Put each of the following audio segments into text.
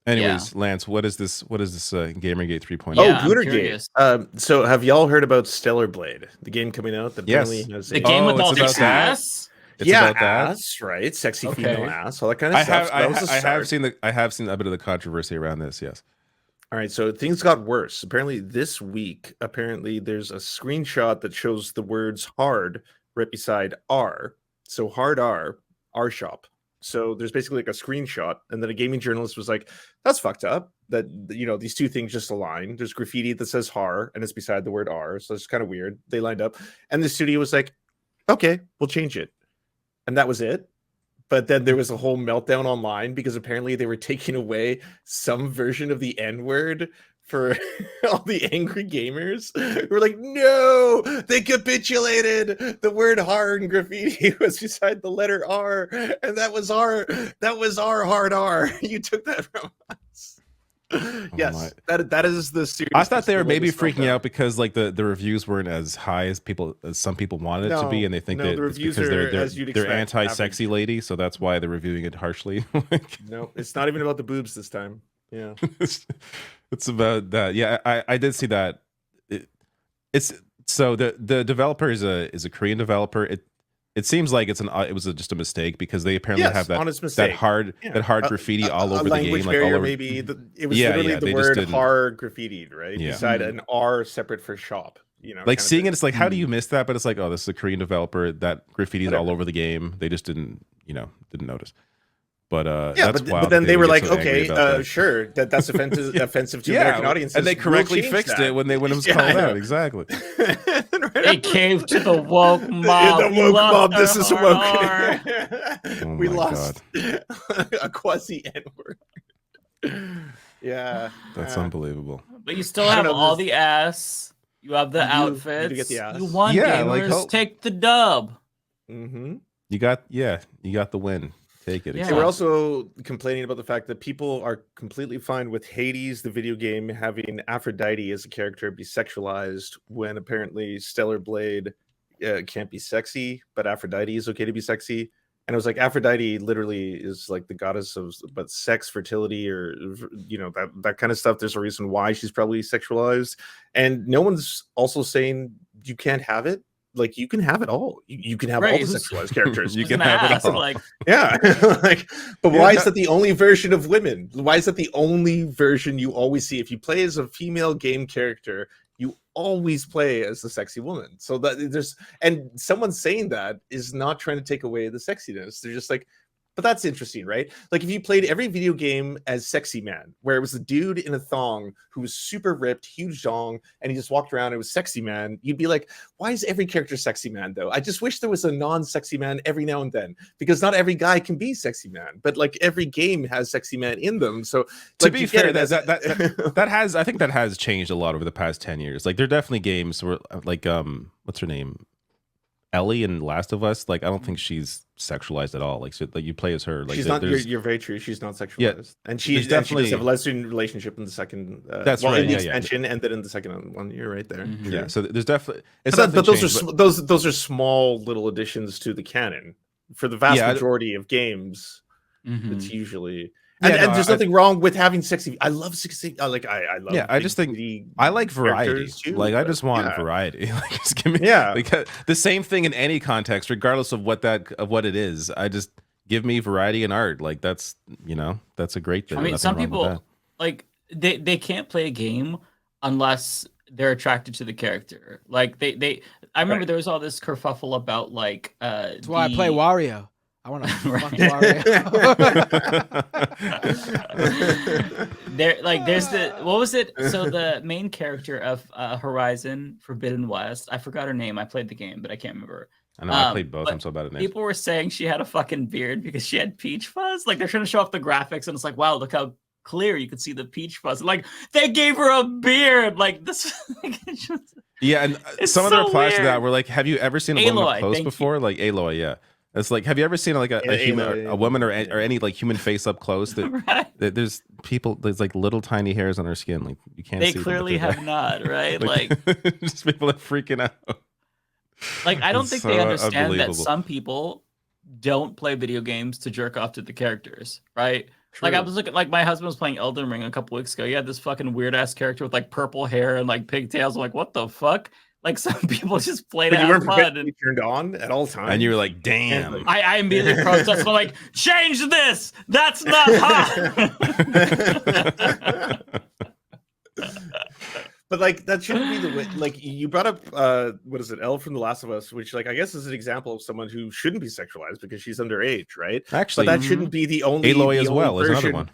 Anyways, Lance, what is this? What is this Gamergate 3.0? Oh, Goonergate. So have y'all heard about Stellar Blade, the game coming out that apparently has the game with all the ass? It's about that? Ass, right? Sexy female ass, all that kind of stuff. I have seen a bit of the controversy around this. Yes. All right, so things got worse. Apparently, this week, there's a screenshot that shows the words "hard" right beside "R." So hard R shop. So there's basically like a screenshot, and then a gaming journalist was like, "That's fucked up. That these two things just align. There's graffiti that says "har" and it's beside the word "r," so it's kind of weird. They lined up, and the studio was like, "Okay, we'll change it," and that was it. But then there was a whole meltdown online because apparently they were taking away some version of the N-word for all the angry gamers who were like, no, they capitulated. The word hard in graffiti was beside the letter R, and that was our hard R. You took that from us. Yes, that is the serious. I thought they were maybe freaking out because like the reviews weren't as high as some people wanted it to be, and they think that it's because they're anti-sexy lady, so that's why they're reviewing it harshly. No, it's not even about the boobs this time. Yeah, it's about that. Yeah, I did see that. It's so the developer is a Korean developer. It seems like it was just a mistake because they apparently have that hard graffiti all over the game, like all over. Maybe it was literally the word hard graffitied right beside an R separate for shop. Like seeing it, it's like, how do you miss that? But it's like, oh, this is a Korean developer that graffiti is all over the game. They just didn't notice. But but then they were like, okay, sure, that's offensive to American audiences, and they correctly fixed it when it was called out. Exactly. They cave to the woke mob. The woke mob. This is woke. We lost a quasi N-word. Yeah, that's unbelievable. But you still have all the ass. You have the outfits. You get the ass. You won, gamers. Take the dub. Mm-hmm. You got the win. Take it. Yeah. They were also complaining about the fact that people are completely fine with Hades, the video game, having Aphrodite as a character be sexualized when apparently Stellar Blade can't be sexy, but Aphrodite is okay to be sexy. And it was like Aphrodite literally is like the goddess of sex, fertility, or that kind of stuff. There's a reason why she's probably sexualized, and no one's also saying you can't have it. Like, you can have it all. You can have all the sexualized characters. You can have it all. Like, yeah. But why is that the only version of women? Why is that the only version you always see? If you play as a female game character, you always play as the sexy woman. So that and someone saying that is not trying to take away the sexiness. They're just like, but that's interesting, right? Like, if you played every video game as Sexy Man, where it was a dude in a thong who was super ripped, huge dong, and he just walked around, it was Sexy Man, you'd be like, why is every character Sexy Man, though? I just wish there was a non-Sexy Man every now and then, because not every guy can be Sexy Man, but like every game has Sexy Man in them. So to be fair, that has, I think that has changed a lot over the past 10 years. Like, there are definitely games where, like, what's her name? Ellie in Last of Us, like, I don't think she's sexualized at all. Like, so, like, you play as her. Like, she's not. You're very true. She's not sexualized, and she does have a lesbian relationship in the second. That's right. In the extension, and then in the second one, you're right there. Mm-hmm. Yeah. So there's definitely. But those are small little additions to the canon. For the vast majority of games, it's usually. And there's nothing wrong with having sexy. I love sexy. I love. Yeah, I just think I like variety. Too, like, I just want variety. Like, just give me. Because the same thing in any context, regardless of what it is. I just give me variety in art. Like, that's a great thing. I mean, some people like they can't play a game unless they're attracted to the character. Like I remember there was all this kerfuffle about like. That's why I play Wario. I want to fuck Wario. There's what was it? So the main character of Horizon Forbidden West, I forgot her name. I played the game, but I can't remember. I know I played both. I'm so bad at names. People were saying she had a fucking beard because she had peach fuzz. Like, they're trying to show off the graphics, and it's like, wow, look how clear you could see the peach fuzz. Like, they gave her a beard. Like, this. Yeah, and some of the replies to that were like, "Have you ever seen a woman up close before?" Like Aloy, yeah. It's like, have you ever seen like a human, a woman, or any like human face up close? That there's like little tiny hairs on her skin, like you can't. They see clearly them, have not, right? Like just people are freaking out. Like, I don't think they understand that some people don't play video games to jerk off to the characters, right? Like I was looking, like my husband was playing Elden Ring a couple weeks ago. He had this fucking weird ass character with like purple hair and like pigtails. I'm like, what the fuck? Like some people just play to have fun and turned on at all times. And you were like, damn. I immediately protested. I'm like, change this. That's not hot. But like that shouldn't be the way. Like you brought up, what is it, Elle from The Last of Us, which like I guess is an example of someone who shouldn't be sexualized because she's underage, right? Actually, but that shouldn't be the only. Aloy as only well is another version. one.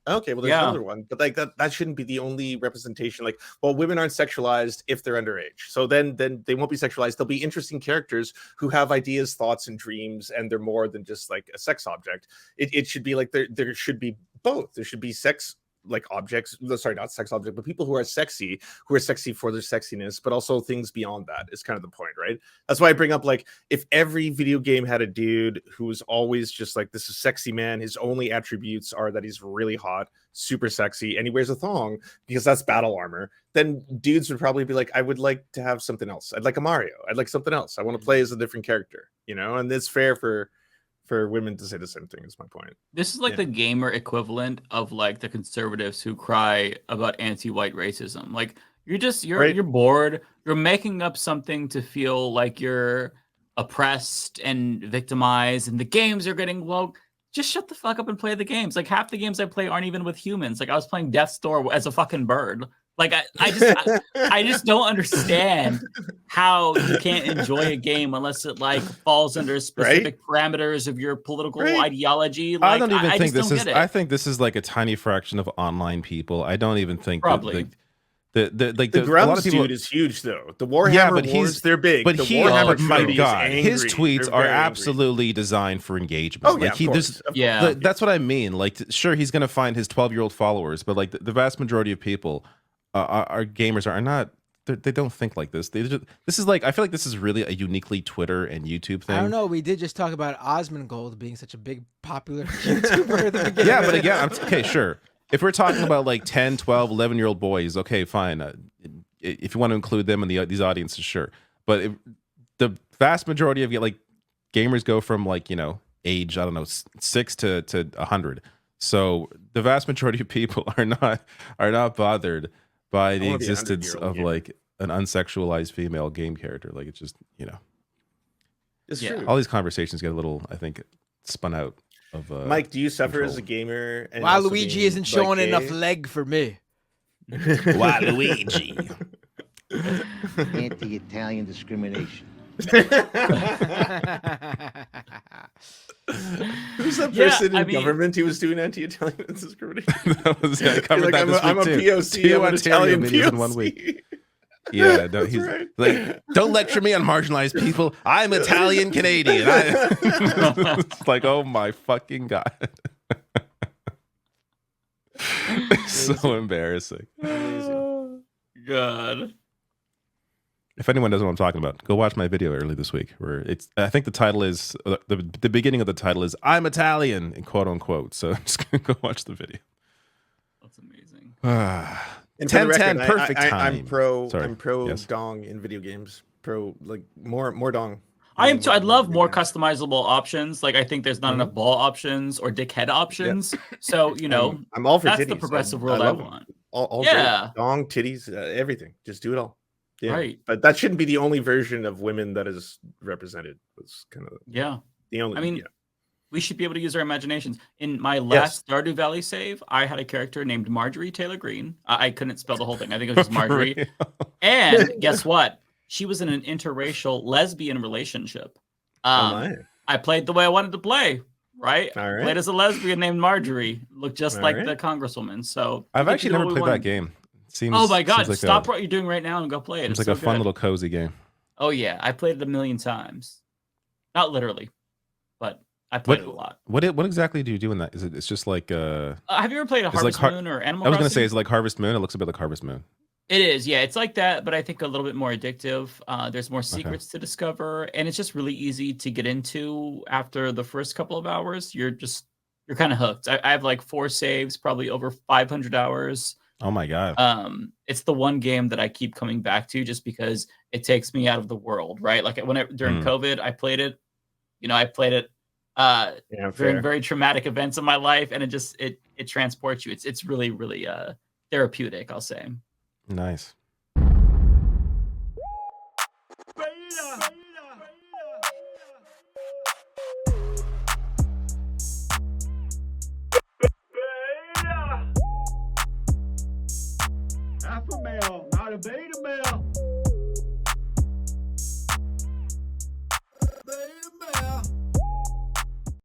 Okay, well, there's another one, but like that shouldn't be the only representation. Like, well, women aren't sexualized if they're underage, so then they won't be sexualized. They'll be interesting characters who have ideas, thoughts, and dreams, and they're more than just like a sex object. It should be like there should be both. There should be sex like objects, sorry, not sex object, but people who are sexy for their sexiness, but also things beyond that is kind of the point, right? That's why I bring up, like, if every video game had a dude who was always just like, this is sexy man, his only attributes are that he's really hot, super sexy, and he wears a thong because that's battle armor, then dudes would probably be like, I would like to have something else. I'd like a Mario. I'd like something else. I want to play as a different character, you know? And it's fair for women to say the same thing, is my point. This is like the gamer equivalent of like the conservatives who cry about anti-white racism. Like you're bored. You're making up something to feel like you're oppressed and victimized, and the games are getting woke. Just shut the fuck up and play the games. Like half the games I play aren't even with humans. Like I was playing Death's Door as a fucking bird. Like I just don't understand how you can't enjoy a game unless it like falls under specific parameters of your political ideology. Like, I don't even think this is. Get it. I think this is like a tiny fraction of online people. I don't even think probably. The Grumps dude is huge though. The Warhammer wars, they're big. But my God, is his tweets are absolutely designed for engagement. Oh yeah, like that's what I mean. Like, sure, he's gonna find his 12-year-old followers, but like the vast majority of people, our gamers are not. They don't think like this. This is like, I feel like this is really a uniquely Twitter and YouTube thing. I don't know. We did just talk about Osmongold being such a big popular YouTuber at the beginning. Yeah, but again, okay, sure. If we're talking about like 10, 12, 11-year-old boys, okay, fine. If you want to include them in these audiences, sure. But the vast majority of like gamers go from like, you know, age, I don't know, 6 to 100. So the vast majority of people are not bothered by the existence of like an unsexualized female game character. Like, it's just, you know, it's true. All these conversations get a little, I think, spun out of Mike, do you suffer as a gamer? And Waluigi isn't showing enough leg for me. Waluigi. Anti-Italian discrimination. Who's that person in government who was doing anti-Italian discrimination? That was, I covered like, that I'm a POC. I'm an Italian POC. In 1 week. Yeah, no, he's like, don't lecture me on marginalized people. I'm Italian Canadian. It's like, oh my fucking God. It's so embarrassing. Amazing. God. If anyone doesn't know what I'm talking about, go watch my video early this week. Where I think the title is the beginning of the title is "I'm Italian" in quote unquote. So just go watch the video. That's amazing. 10-10, perfect time. I'm pro Yes. dong in video games. Pro like more dong. I am too. I'd love more customizable options. Like I think there's not enough ball options or dickhead options. Yeah. So you know, I'm all for that's titties. the progressive world I want. All dong, titties, everything. Just do it all. Yeah. Right. But that shouldn't be the only version of women that is represented. It's kind of the only. I mean, we should be able to use our imaginations. In my last Stardew Valley save, I had a character named Marjorie Taylor Greene. I couldn't spell the whole thing. I think it was just Marjorie. And guess what? She was in an interracial lesbian relationship. I played the way I wanted to play. Right? All right. Played as a lesbian named Marjorie. Looked just like the congresswoman. So I've actually never played that game. Oh my God! Like stop what you're doing right now and go play it. It's like a fun little cozy game. Oh yeah, I played it 1,000,000 times. Not literally, but I played it a lot. What exactly do you do in that? It's just like have you ever played a Harvest Moon or Animal Crossing? I was gonna say it's like Harvest Moon. It looks a bit like Harvest Moon. It is, yeah. It's like that, but I think a little bit more addictive. There's more secrets to discover, and it's just really easy to get into after the first couple of hours. You're kind of hooked. I have like 4 saves, probably over 500 hours. Oh my God. It's the one game that I keep coming back to just because it takes me out of the world, right? Like during COVID, I played it. You know, I played it during very traumatic events in my life, and it transports you. It's really, really therapeutic, I'll say. Nice. Alpha male, not a beta male.